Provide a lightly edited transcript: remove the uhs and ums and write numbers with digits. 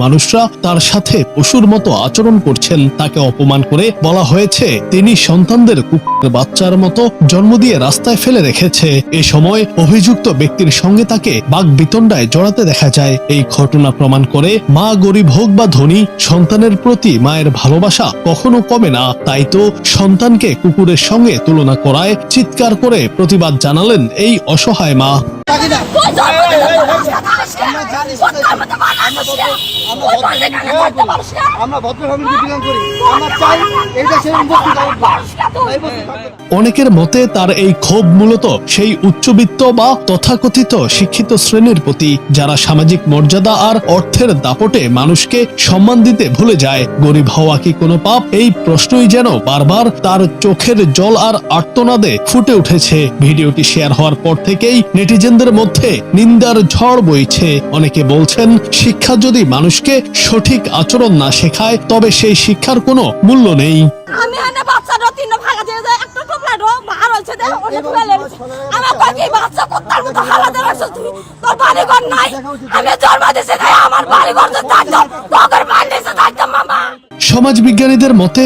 মানুষরা তার সাথে পশুর মতো আচরণ করছেন। তাকে অপমান করে বলা হয়েছে তিনি সন্তানদের কুকুরের বাচ্চার মতো জন্ম দিয়ে রাস্তায় ফেলে রেখেছে। এ সময় অভিযুক্ত ব্যক্তির সঙ্গে তাকে বাকবিতণ্ডায় জড়াতে দেখা যায়। এই ঘটনা প্রমাণ করে মা গরিব হোক বা ধনী, সন্তানের প্রতি মায়ের ভালোবাসা কখনো কমে না। তাই তো সন্তানকে কুকুরের সঙ্গে তুলনা করায় চিৎকার করে প্রতিবাদ জানালেন এই অসহায় মা। অনেকের মতে তার এই ক্ষোভ মূলত সেই উচ্চবিত্ত বা তথাকথিত শিক্ষিত শ্রেণীর প্রতি, যারা সামাজিক মর্যাদা আর অর্থের দাপটে মানুষকে সম্মান দিতে ভুলে যায়। গরিব হওয়া কি কোনো পাপ? এই প্রশ্নই যেন বারবার তার চোখের জল আর আর্তনাদে ফুটে উঠেছে। ভিডিওটি শেয়ার হওয়ার পর থেকেই নেটিজেনদের মধ্যে নিন্দার ঝড় বইছে। অনেকে বলছেন, শিক্ষা যদি মানুষকে সঠিক আচরণ না শেখায় তবে সেই শিক্ষার কোনো মূল্য নেই। আমি আনা বাচ্চাটা তিন ভাগা দিয়ে যায়, একটা টুকরা রোগ ভার হইছে দে ওনে ফেলে আমার কই কি বাচ্চা কুত্তার মতো হালা দেখাছ তুই, তোর বাড়ি ঘর নাই, আমি জন্ম দিছি তাই আমার বাড়ি ঘর তো থাকতো, তোর বাড়ি দিছে থাকতো মামা। সমাজ বিজ্ঞানীদের মতে